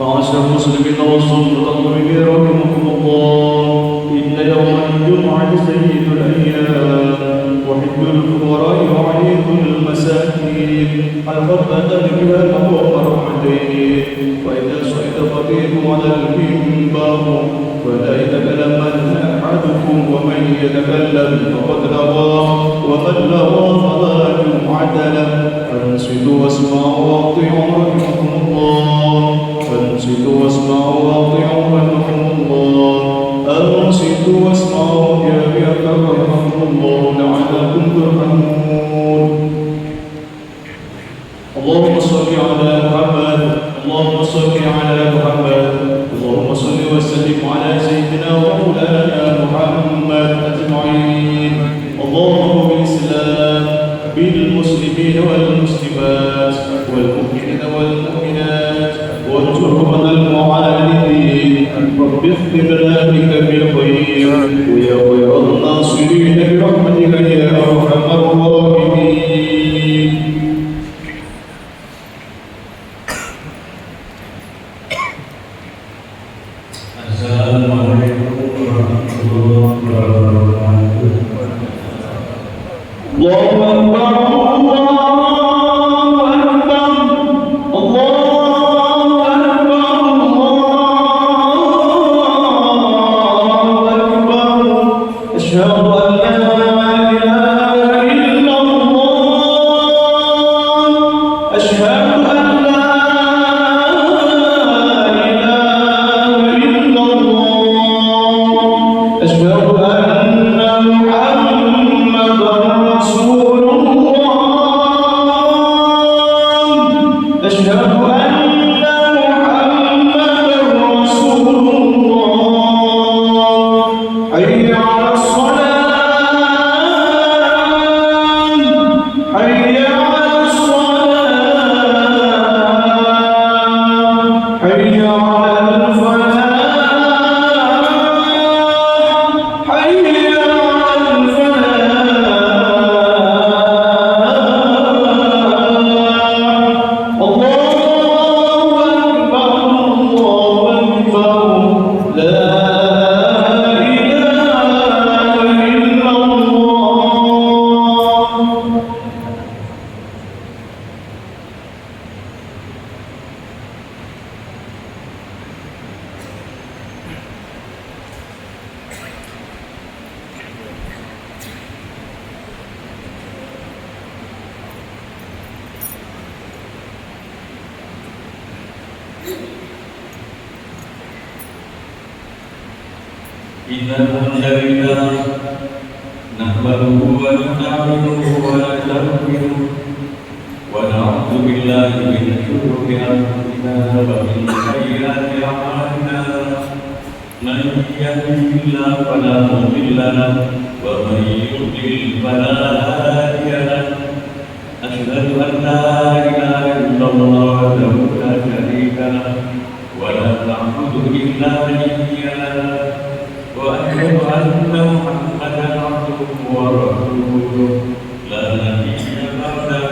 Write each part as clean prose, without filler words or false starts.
معاشر المسلمين والمتطوعين رحمكم الله، إن يوم الجمعة سيد الأيام وحد الفقراء وعيد المساكين، الخطبة بها له مرحتين، وإذا صعد الخطيب على المنبر فلا يتكلمن أحدكم، ومن يتكلم فقد لغى، ومن لغى فلا جمعة له. فانصتوا واسمعوا واطيعوا رحمكم الله، فانصتوا واسمعوا واطيعوا رحمكم الله، أنصتوا واسمعوا جميعا رحمكم الله لعلكم ترحمون. اللهم صل على محمد، اللهم صل على محمد، اللهم صل وسلم على سيدنا ومولانا محمد أجمعين. اللهم بالإسلام بالمسلمين والمسلمات والمؤمنين والمؤمنات وانصرهم المعاندين، رب اختم بك بالخير ويا خير الناصرين برحمتك يا أرحم الراحمين. Assalamualaikum warahmatullahi wabarakatuh. Allahu Akbar, Allahu Akbar, Allahu Akbar, Allahu Akbar. Asyhadu an la ilaha illallah, asyhadu an la ilaha illallah, asyhadu anna Muhammadan Rasulullah, asyhadu anna Muhammadan Rasulullah. Hayya 'alas salat, hayya 'alas salat, hayya 'alal falah, hayya 'alal falah. Allahu Akbar, Allahu Akbar, la ilaha illallah. Innal hamdalillah nahmaduhu wa nasta'inuhu wa nastaghfiruh wa na'udzu billahi min shururi anfusina wa min sayyiati a'malina. Man yahdihillahu fala mudilla lahu wa man yudlil fala hadiya lahu. Asyhadu an la ilaha illallah wahdahu la syarika lahu wa la na'budu illa iyyahu. وأشهد أن محمدا عبده ورسوله لا نبي بعده.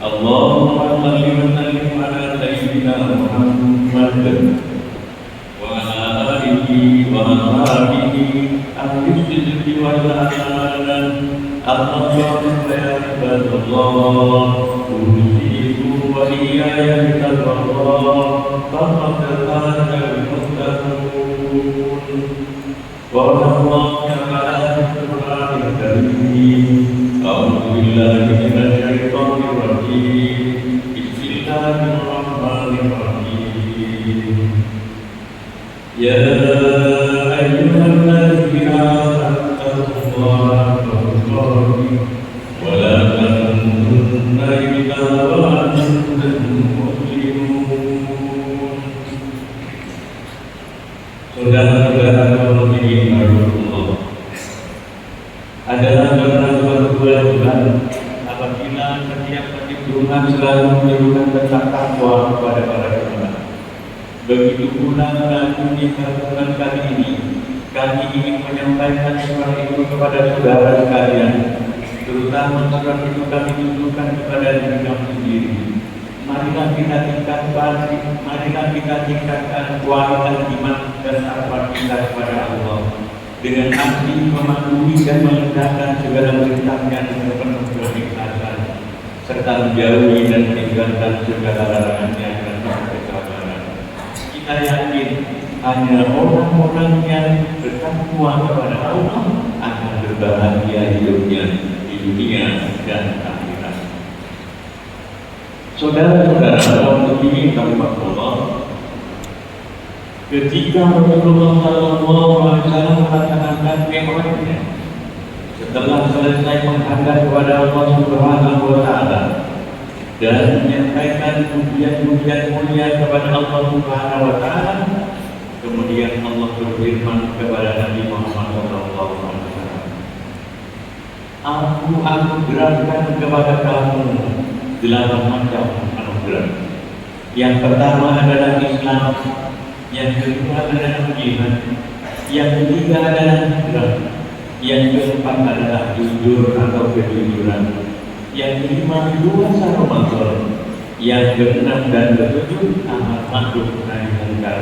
اللهم صل وسلم على سيدنا محمد وعلى آله وأصحابه أهل الصدق والأمانة. أما بعد فيا عباد الله، أوصيكم وإياي بتقوى الله، فقد فاز المتقون. قال الله تعالى في القرآن الكريم: أعوذ بالله من الشيطان الرجيم، بسم الله الرحمن الرحيم. يا أيها الذين آمنوا اتقوا الله حق تقاته ولا تموتن إلا وأنتم مسلمون. Saudara-saudara muslimin rahimahullah, adalah suatu bulan apabila setiap perhitungan selalu menyerukan tentang takwa kepada para jemaah. Begitu pula di bulan kali ini, kami ingin menyampaikan surat itu kepada saudara sekalian, terutama surat itu kami tunjukkan kepada diri kami sendiri. Mari marilah kita tingkatkan kualitas iman dan takwa kita kepada Allah dengan arti mematuhi dan menegakkan segala perintahnya dengan penuh keikhlasan serta menjauhi dan meninggalkan segala larangannya dengan penuh kesabaran. Kita yakin hanya orang-orang yang bertakwa kepada Allah akan berbahagia hidupnya di dunia dan akhirat. Saudara-saudara, kaum muslimin rahimakumullah, ketika Rasulullah SAW melaksanakan mi'rajnya, setelah selesai menghadap kepada Allah Subhanahu wa Ta'ala dan menyampaikan pujian-pujian mulia kepada Allah Subhanahu wa Ta'ala, kemudian Allah berfirman kepada Nabi Muhammad SAW, Aku anugerahkan kepada kamu 8 macam anugerah. Yang pertama adalah Islam, yang kedua adalah iman, yang ketiga adalah hijrah, yang keempat adalah jujur atau kejujuran, yang kelima puasa Ramadan, yang keenam dan ketujuh amal ma'ruf nahi munkar,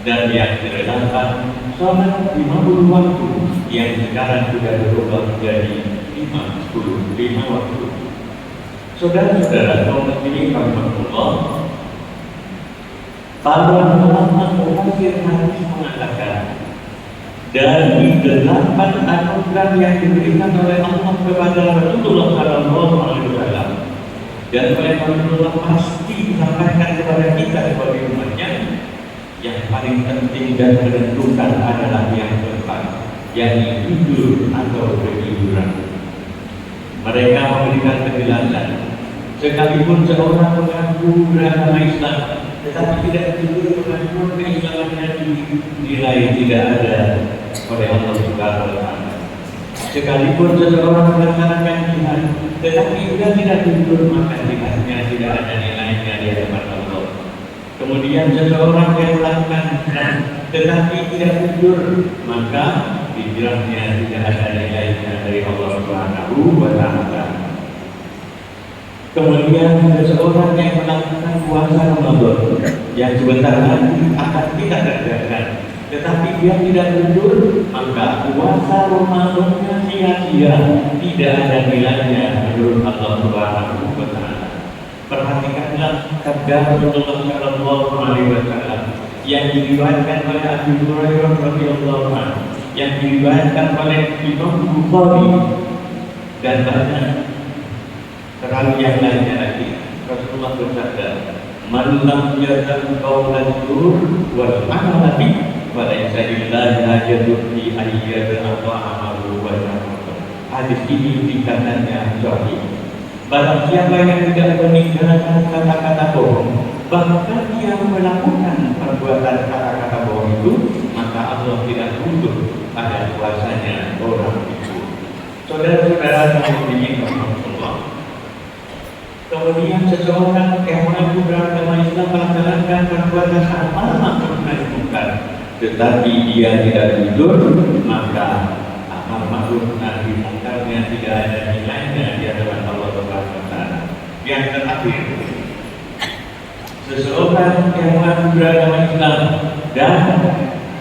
dan yang kedelapan sholat 50 waktu yang sekarang sudah berubah menjadi 5 waktu. Saudara-saudara kaum muslimin rahimakumullah, para ulama tafsir hadis mengatakan dari 8 anugerah yang diberikan oleh Allah kepada Rasulullah SAW dan oleh Rasulullah pasti disampaikan kepada kita sebagai umatnya, yang paling penting dan menentukan adalah yang keempat, yakni jujur atau kejujuran. Mereka memberikan penjelasan, sekalipun seorang mengaku beragama Islam tetapi tidak jujur mengaku keislamannya dinilai tidak ada oleh Allah Subhanahu wa Ta'ala. Sekalipun seseorang melaksanakan jihad tetapi dia tidak jujur, maka jihadnya tidak ada nilainya di hadapan Allah. Kemudian seseorang yang melakukan hijrah tetapi tidak jujur, maka hijrahnya tidak ada nilainya dari Allah Subhanahu wa Ta'ala. Kemudian seseorang yang melakukan puasa Ramadan yang sebentar lagi akan kita kerjakan, tetapi dia tidak jujur, maka puasa Ramadannya sia-sia, tidak ada nilainya menurut Allah Subhanahu wa Ta'ala. Perhatikanlah sabda Rasulullah sallallahu alaihi wasallam yang diriwayatkan oleh Abu Hurairah radhiyallahu anhu, yang diriwayatkan oleh Imam Bukhari dan banyak terlalu yang lainnya lagi. Rasulullah bersabda, "Man lam yazal qawlan zur wal amala bi wa laysa lillahi hajatun fi ayyadil amalu wa ta'ala." Hadis ini tingkatannya sahih. Barang siapa yang tidak meninggalkan kata-kata bohong, bahkan dia melakukan perbuatan kata-kata bohong itu, maka Allah tidak butuh pada puasanya orang itu. Saudara-saudara yang muslimin rahimakumullah, kemudian seseorang yang mengaku beragama Islam melaksanakan perbuatan amal ma'ruf nahi munkar, tetapi dia tidak jujur, maka amal ma'ruf nahi munkarnya tidak ada nilainya di hadapan Allah Subhanahu wa Ta'ala. Yang terakhir, seseorang yang mengaku beragama Islam dan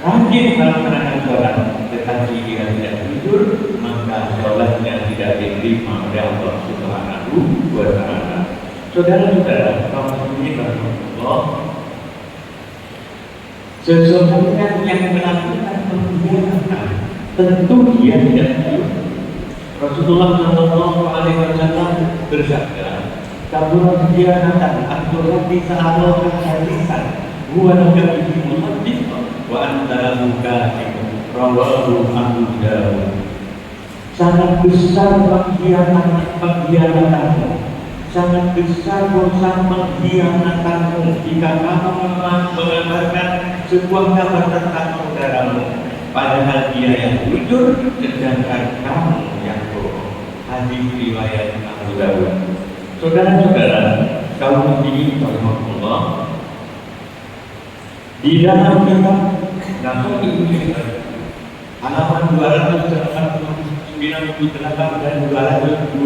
rajin melaksanakan sholat, tetapi dia tidak jujur, maka sholatnya tidak diterima oleh Allah Subhanahu wa Ta'ala. Saudara-saudara kaum muslimin rahimakumullah, sesungguhnya yang melakukan pengkhianatan tentu dia tidak jujur. Rasulullah sallallahu alaihi wasallam bersabda, "Kabur khianatan at-turati sa'alaka hadisan huwa nabiyyun musaddiq wa anta mukadzib." Rawahu Abu Dawud. Sangat besar pengkhianatanmu, sangat besar dosa pengkhianatanmu jika kamu mengabarkan sebuah kabar tentang saudaramu, padahal dia yang jujur sedangkan kamu yang bohong. Hadis riwayat Abu Dawud. Saudara-saudara kaum muslimin rahimakumullah, di dalam kitab Nafsu Ibnu halaman 298 dan 229,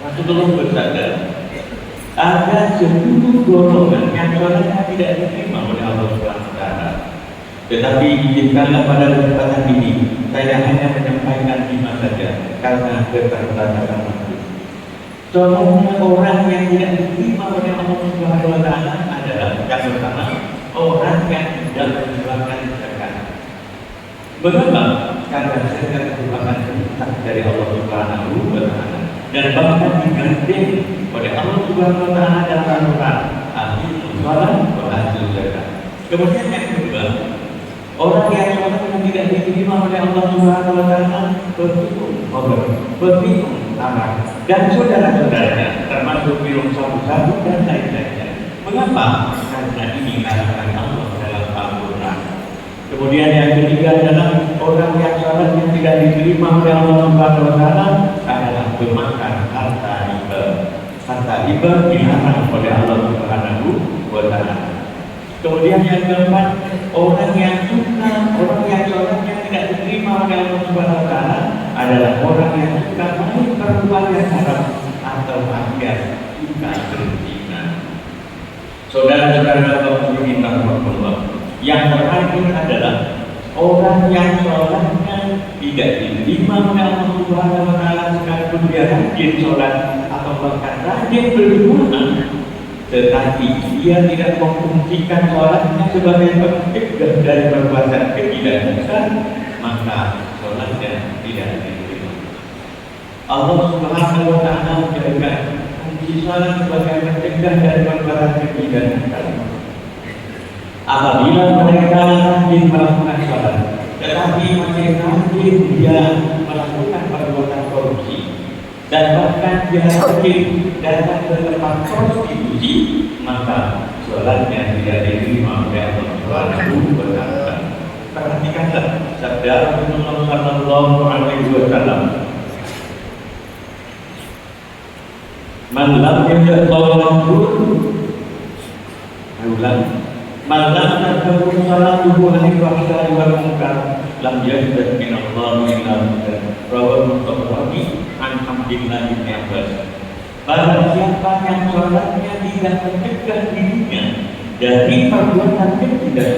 Rasulullah bersabda, ada 10 golongan yang sholatnya tidak diterima oleh Allah Subhanahu wa Ta'ala. Tetapi izinkanlah pada kesempatan ini saya hanya menyampaikan 5 saja karena keterbatasan waktu. Contohnya orang yang tidak diterima oleh Allah Subhanahu wa Ta'ala adalah yang pertama, orang yang tidak menjalankan zakat. Mengapa? Karena zakat merupakan perintah dari Allah Subhanahu wa Ta'ala dan bahkan digandeng oleh Allah Subhanahu wa Ta'ala dalam Al-Quran. Aqimus shalah wa atuz zakat. Kemudian yang kedua, orang yang sholat yang tidak diterima oleh Allah Subhanahu wa Ta'ala berminum arak dan saudara-saudaranya, termasuk minum sabu-sabu dan lain-lainnya. Mengapa? Karena ini larangan Allah dalam Al-Quran. Kemudian yang ketiga adalah orang yang sholat yang tidak diterima oleh Allah Subhanahu wa Ta'ala adalah memakan harta riba. Harta riba dilarang oleh Allah Subhanahu wa Ta'ala. Kemudian yang keempat, orang yang sholatnya tidak diterima oleh Allah Subhanahu wa Ta'ala adalah orang yang suka perempuan yang haram atau akhir suka berzina. Saudara-saudara kaum muslimin rahimahullah, yang terakhir adalah orang yang sholatnya tidak diterima oleh Allah Subhanahu wa Ta'ala sekalipun dia rajin sholat atau bahkan rajin berdoa, tetapi dia tidak memfungsikan sholatnya sebagai pencegah dari perbuatan kejilan, maka sholatnya tidak diterima. Allah Subhanahu wa Ta'ala menjadikan fungsi sholat sebagai pencegah dari perbuatan kejilan. Apabila mereka rajin melakukan sholat, tetapi masih rajin dia melakukan perbuatan korupsi, dan bahkan dia rajin datang ke tempat prostitusi, maka sholatnya tidak diterima oleh Allah Subhanahu wa Ta'ala. Perhatikanlah sabda Rasulullah sallallahu alaihi wasallam, "Man lam yajid man lam takun salatuhu anil fahsya'i wal munkar lam yajid min Allah illa hudan." Rawahu Tabrani an Abdillah bin Abbas. Barang siapa yang sholatnya tidak mencegah dirinya dari perbuatan kejilan,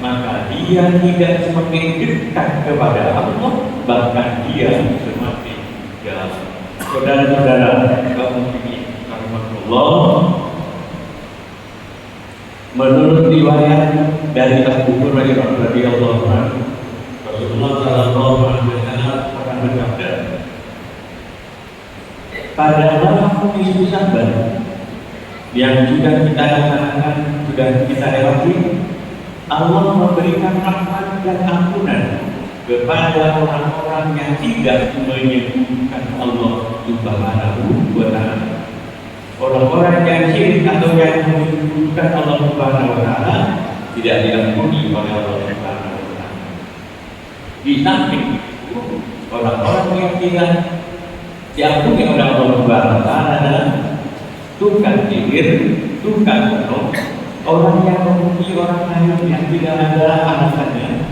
maka dia tidak semakin dekat kepada Allah, bahkan dia semakin jauh. Saudara-saudara kaum muslimin rahimahullah, menurut riwayat dari Abu Hurairah radhiyallahu anhu, Rasulullah sallallahu alaihi wasallam pernah bersabda, pada malam Nisfu Sya'ban yang sudah kita laksanakan, sudah kita lewati, Allah memberikan rahmat dan ampunan kepada orang-orang yang tidak menyebutkan Allah Subhanahu wa Ta'ala. Orang-orang yang syirik atau yang menyebutkan Allah Subhanahu wa Ta'ala tidak diampuni oleh Allah Subhanahu wa Ta'ala. Di samping itu, orang-orang yang tidak diampuni oleh Allah Subhanahu wa Ta'ala adalah tukang sihir, tukang bohong, orang yang memuji orang lain yang tidak ada alasannya,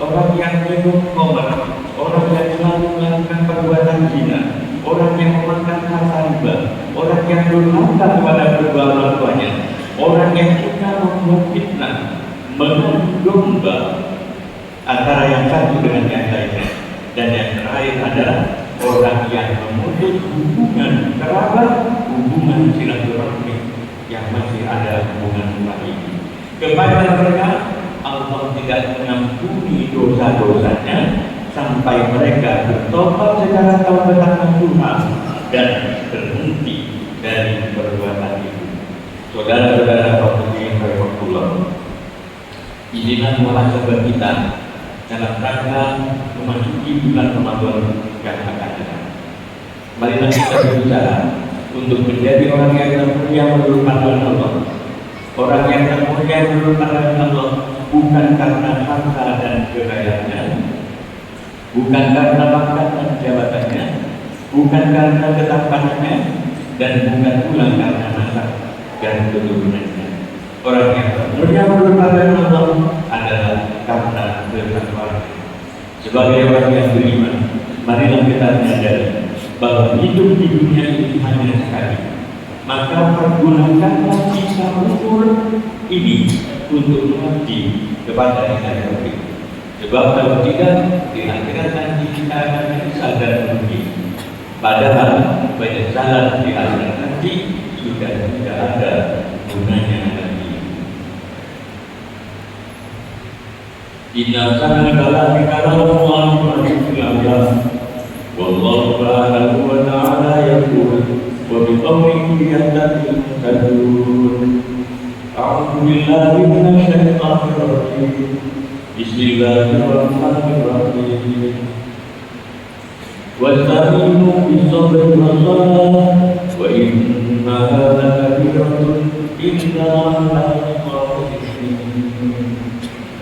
orang yang minum khamr, orang yang selalu melakukan perbuatan zina, orang yang memakan harta riba, orang yang durhaka kepada kedua orang tuanya, orang yang suka membuat fitnah, mengadu domba antara yang satu dengan yang lainnya, dan yang terakhir adalah orang yang memutus hubungan kerabat, hubungan silaturahmi yang masih ada hubungan baik. Kepada mereka Allah tidak mengampuni dosa-dosanya sampai mereka bertobat secara taubatan nasuha dan berhenti dari perbuatan itu. Saudara-saudara kaum muslimin rahimahullah, inilah muhasabah kita dalam rangka memasuki bulan Ramadan yang akan datang. Marilah kita berbicara untuk menjadi orang yang mulia menurut pandangan Allah. Orang yang mulia menurut pandangan Allah bukan karena harta dan kekayaannya, bukan karena pangkat dan jabatannya, bukan karena ketampanannya, dan bukan pula karena nasab dan keturunannya. Orang yang mulia menurut pandangan Allah adalah karena ketakwaan. Sebagai orang yang beriman, marilah kita menyadari bahwa hidup di dunia ini hanya sekali. Maka pergunakanlah sisa umur ini untuk mengabdi kepada Ilahi Rabbi. Sebab kalau tidak, di akhirat nanti kita akan menyesal dan merugi. Padahal penyesalan di akhirat nanti sudah tidak ada gunanya lagi. Inna sana kalami kalamullahi wa bi'ilahiyah wallahu subhanahu wa ta'ala yaqul wa biqawlihi yattaqil muhtadun. A'udzu billahi minasy syaithanir rajim. Bismillahirrahmanirrahim. Wasta'inu bis-sabri was-salah wa innaha lakabiratun illa 'alal khashi'in.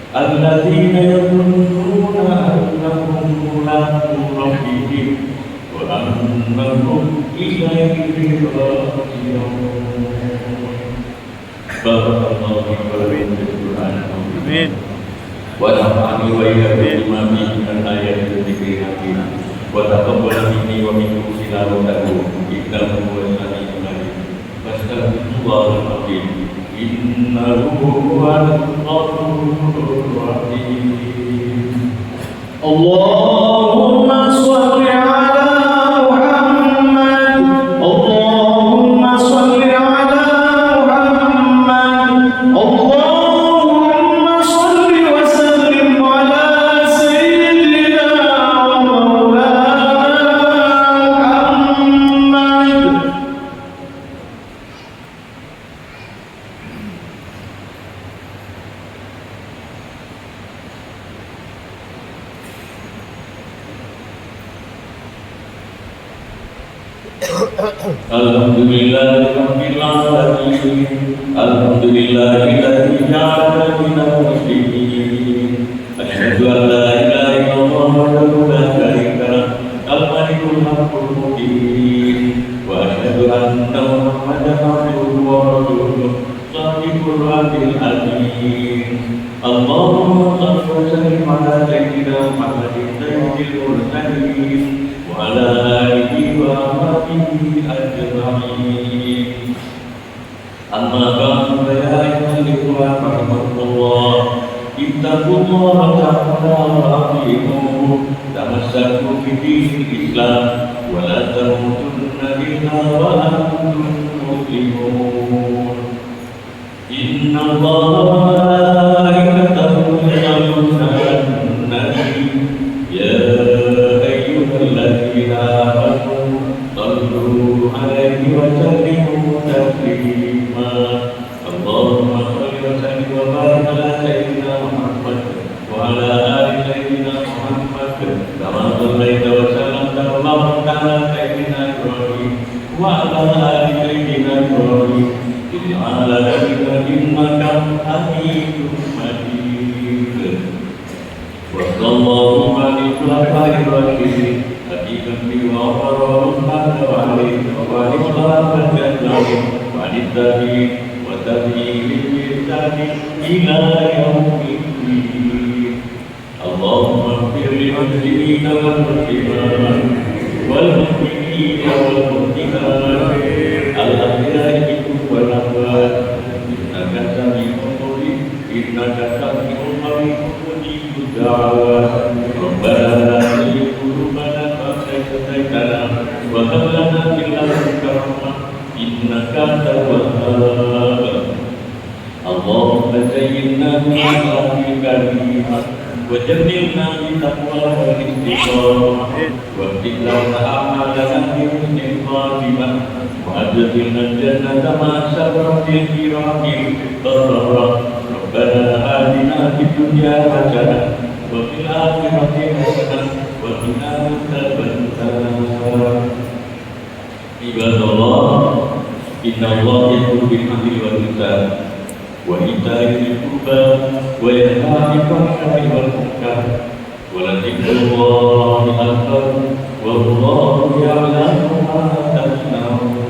Alladzina yadhunnuna annahum mulaqu rabbihim wa annahum ilaihi raji'un. Barakallahu fiikum wa amin. Wa nafa'ani wa iyyakum bima fihi min ayatin wa dzikril hakim. Wa taqabbal minni wa minkum tilawatahu innahu huwas sami'ul 'alim. Fastaghfirullahal 'azim. Innahu huwal ghafurur rahim. Allahumma shalli ala Muhammad. Allahumma shalli ala Muhammad. Allahumma shalli wa sallim ala sayyidina wa maulana Muhammad. Alhamdulillahirabbil alamin. Alhamdulillahilladzi ja'alana minal muslimin. Asyhadu an la ilaha illallah wahdahu la syarika lah, al-malikul haqqul mubin. Wa asyhadu anna Muhammadan abduhu wa rasuluh, shadiqul wa'dil amin. Allahumma shalli wa sallim ala sayyidina Muhammadin sayyidil mursalin wa ala alihi wa ashabihi ajma'in. Amma ba'du fa ya ayyuhal ikhwan rahimakumullah, ittaqullaha ta'ala wa ati'uhu, tamassaku bi dinil Islam wa la tamutunna illa wa antum muslimun. Inna Allaha wa malaikatahu yusalluna 'alan nabi ya ayyuhalladzina amanu sallu 'alaihi wa sallimu taslima. Allahumma shalli wa sallim wa barik ala sayyidina Muhammad wa ala ali sayyidina Muhammad kama shallaita wa sallamta wa barakta ala sayyidina Ibrahim wa ala ali sayyidina Ibrahim fil alamin innaka Hamidum Majid. Wa sallallahu alaihi wa sallam Nabi wa Muhammad wa alihi wa sahbihi wa tabi'in wa tabi'in bi ihsan ila yaumiddin. Allahumma ighfir lil muslimina wal muslimat wal mu'minina wal mu'minat al-ahya'i minhum wal amwat innaka sami'un qarib innaka sami'un qarib mujibud da'wat. Rabbana la tuzigh qulubana ba'da idh hadaytana wa hab lana min ladunka rahmah innaka antal wahhab. Allahumma zayyinna bi akhlaqil karimah wa jannibna bi taqwa wal istiqamah wa qina a'malana bi husnil khatimah wa adkhilna al-jannata ma'a sabratil kiramil bararah. Rabbana atina fid dunya hasanah wa fil akhirati hasanah wa qina adzabannar. Ibadallah, inna Allah ya'muru bil 'adli wal ihsan wa ita'i dzil qurba wa yanha 'anil fahsya'i wal munkar wa la dzikrullahi akbar wallahu ya'lamu ma tasna'un.